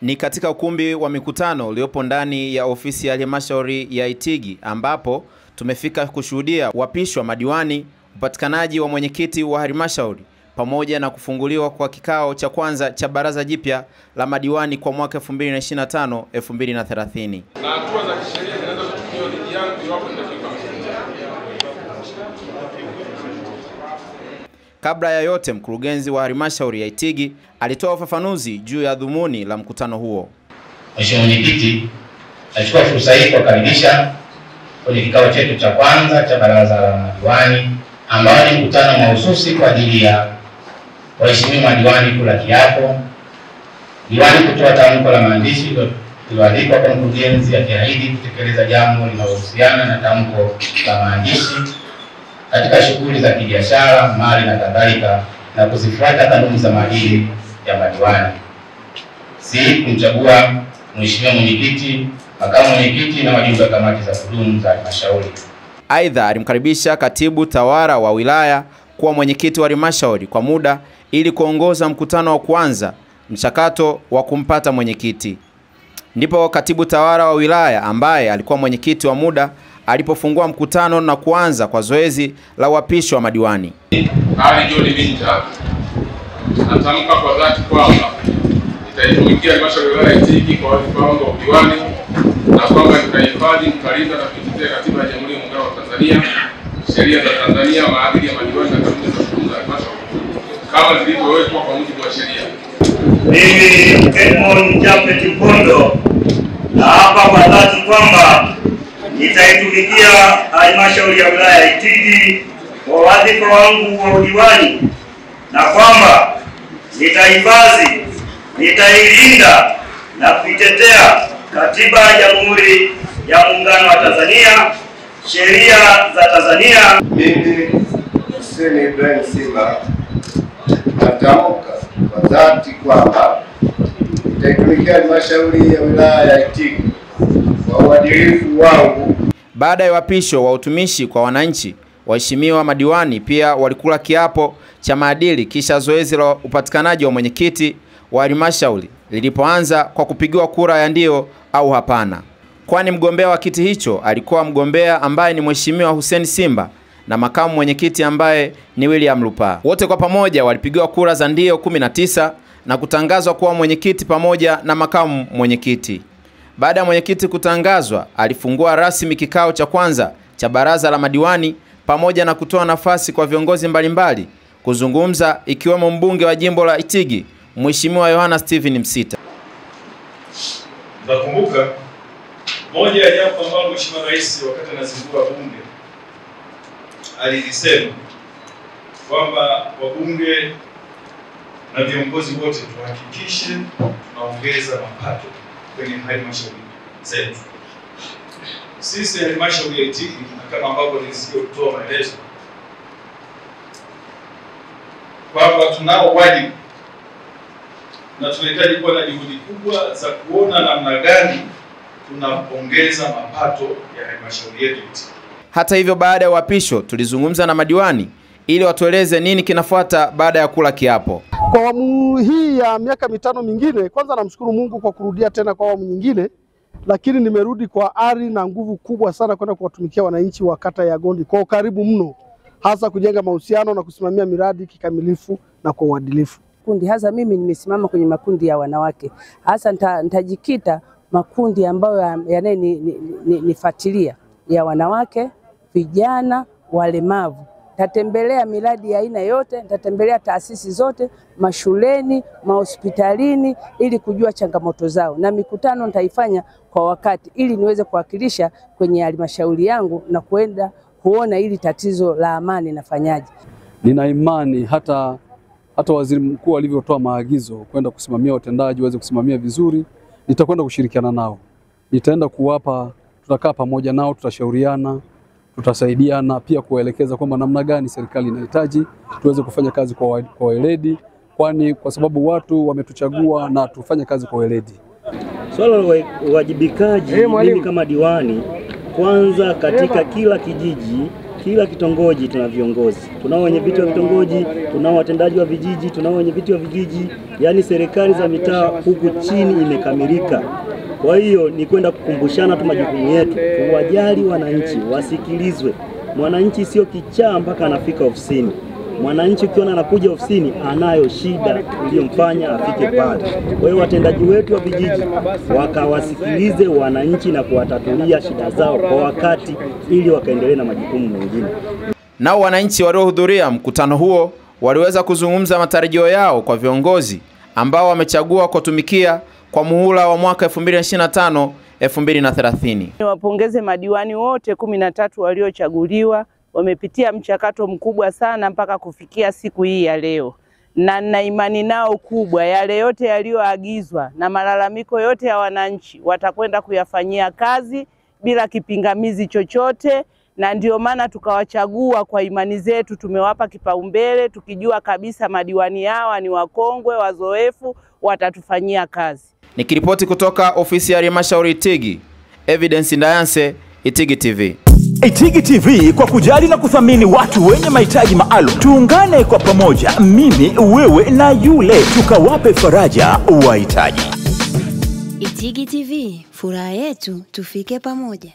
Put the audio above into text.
Ni katika ukumbi wa mikutano uliopo ndani ya ofisi ya halmashauri ya Itigi ambapo tumefika kushuhudia uapisho wa madiwani, upatikanaji wa mwenyekiti wa halmashauri pamoja na kufunguliwa kwa kikao cha kwanza cha baraza jipya la madiwani kwa mwaka 2025-2030. Na hatua za kisheria zinaweza kuchukuliwa dhidi yangu iwapo nitakiuka masharti. Kabla ya yote, mkurugenzi wa halmashauri ya Itigi alitoa ufafanuzi juu ya dhumuni la mkutano huo. Mheshimiwa Mwenyekiti, nachukua fursa hii kukaribisha kwenye kikao chetu cha kwanza cha baraza la madiwani ambao ni mkutano mahususi kwa ajili ya waheshimiwa madiwani kula kiapo, diwani kutoa tamko la maandishi lililoandikwa kwa mkurugenzi akiahidi kutekeleza jambo linalohusiana na tamko la maandishi katika shughuli za kibiashara, mali na kadhalika, na kuzifuata kanuni za maadili ya madiwani. Si kumchagua mheshimiwa mwenyekiti, makamu mwenyekiti na wajumbe wa kamati za kudumu za halmashauri. Aidha, alimkaribisha katibu tawala wa wilaya kuwa mwenyekiti wa halmashauri kwa muda ili kuongoza mkutano wa kwanza mchakato wa kumpata mwenyekiti. Ndipo katibu tawala wa wilaya ambaye alikuwa mwenyekiti wa muda alipofungua mkutano na kuanza kwa zoezi la uapisho wa madiwani. Ali John Minja, natamka kwa dhati kwamba nitaitumikia halmashauri ya wilaya ya Itigi kwa wadhifa wangu wa udiwani na kwamba nitahifadhi, nitalinda na kuitetea katiba ya Jamhuri ya Muungano wa Tanzania, sheria za Tanzania, maadili ya madiwani na kanuni za kudumu za halmashauri kama zilivyowekwa kwa mujibu wa sheria. Mimi Edmond Japhet Mpondo naapa kwa dhati kwamba nitaitumikia halmashauri ya wilaya ya Itigi kwa wadhifa wangu wa udiwani na kwamba nitahifadhi, nitailinda na kuitetea katiba ya Jamhuri ya Muungano wa Tanzania, sheria za Tanzania. Mimi Hussein Ibrahim Simba natamka kwa dhati kwamba nitaitumikia halmashauri ya wilaya ya Itigi kwa uadilifu wangu. Baada ya uapisho wa utumishi kwa wananchi, waheshimiwa madiwani pia walikula kiapo cha maadili, kisha zoezi la upatikanaji wa mwenyekiti wa halmashauri lilipoanza kwa kupigiwa kura ya ndio au hapana. Kwani mgombea wa kiti hicho alikuwa mgombea ambaye ni Mheshimiwa Hussein Simba na makamu mwenyekiti ambaye ni William Lupa. Wote kwa pamoja walipigiwa kura za ndio 19 na kutangazwa kuwa mwenyekiti pamoja na makamu mwenyekiti. Baada ya mwenyekiti kutangazwa, alifungua rasmi kikao cha kwanza cha baraza la madiwani pamoja na kutoa nafasi kwa viongozi mbalimbali kuzungumza, ikiwemo mbunge wa jimbo la Itigi Mheshimiwa Yohana Steven Msita. Nakumbuka moja ya jambo ambalo Mheshimiwa Rais wakati anazindua bunge alisema kwamba wabunge na viongozi wote tuhakikishe tunaongeza mapato kwenye halmashauri zetu. Sisi halmashauri ya Itigi, kama ambavyo nilisikia kutoa maelezo kwamba tunao wajibu na tunahitaji kuwa na juhudi kubwa za kuona namna gani tunaongeza mapato ya halmashauri yetu. Hata hivyo, baada ya uapisho tulizungumza na madiwani ili watueleze nini kinafuata baada ya kula kiapo. Kwa awamu hii ya miaka mitano mingine, kwanza namshukuru Mungu kwa kurudia tena kwa awamu nyingine, lakini nimerudi kwa ari na nguvu kubwa sana kwenda kuwatumikia wananchi wa kata ya Gondi kwa ukaribu mno, hasa kujenga mahusiano na kusimamia miradi kikamilifu na kwa uadilifu. Kundi hasa mimi nimesimama kwenye makundi ya wanawake, hasa nitajikita makundi ambayo yanayonifuatilia ya wanawake, vijana, walemavu. Tatembelea miradi ya aina yote, tatembelea taasisi zote, mashuleni, mahospitalini ili kujua changamoto zao, na mikutano nitaifanya kwa wakati ili niweze kuwakilisha kwenye halmashauri yangu na kuenda kuona ili tatizo la amani nafanyaje. Nina imani hata waziri mkuu alivyotoa maagizo kwenda kusimamia watendaji waweze kusimamia vizuri, nitakwenda kushirikiana nao. Nitaenda kuwapa, tutakaa pamoja nao, tutashauriana, tutasaidiana pia kuelekeza kwamba namna gani serikali inahitaji tuweze kufanya kazi kwa weledi, kwani kwa sababu watu wametuchagua na tufanye kazi kwa weledi. Swala la uwajibikaji, mimi kama diwani, kwanza katika kila kijiji kila kitongoji tuna viongozi, tunao wenye viti wa vitongoji, tunao watendaji wa vijiji, tunao wenye viti wa vijiji, yani serikali za mitaa huku chini imekamilika. Kwa hiyo ni kwenda kukumbushana tu majukumu yetu, tuwajali wananchi, wasikilizwe. Mwananchi sio kichaa mpaka anafika ofisini. Mwananchi ukiona anakuja ofisini anayo shida iliyomfanya afike pale. Kwa hiyo watendaji wetu wa vijiji wakawasikilize wananchi na kuwatatulia shida zao kwa wakati ili wakaendelee na majukumu mengine. Nao wananchi waliohudhuria mkutano huo waliweza kuzungumza matarajio yao kwa viongozi ambao wamechagua kutumikia kwa muhula wa mwaka 2025-2030. Niwapongeze madiwani wote 13 waliochaguliwa. Wamepitia mchakato mkubwa sana mpaka kufikia siku hii ya leo, na nina imani nao kubwa, yale yote yaliyoagizwa na malalamiko yote ya wananchi watakwenda kuyafanyia kazi bila kipingamizi chochote, na ndio maana tukawachagua kwa imani zetu. Tumewapa kipaumbele tukijua kabisa madiwani hawa ni wakongwe, wazoefu, watatufanyia kazi. Nikiripoti kutoka ofisi ya halmashauri Itigi, Evidence Ndayanse, Itigi TV. Itigi TV, kwa kujali na kuthamini watu wenye mahitaji maalum. Tuungane kwa pamoja, mimi, wewe na yule, tukawape faraja wahitaji. Itigi TV, furaha yetu, tufike pamoja.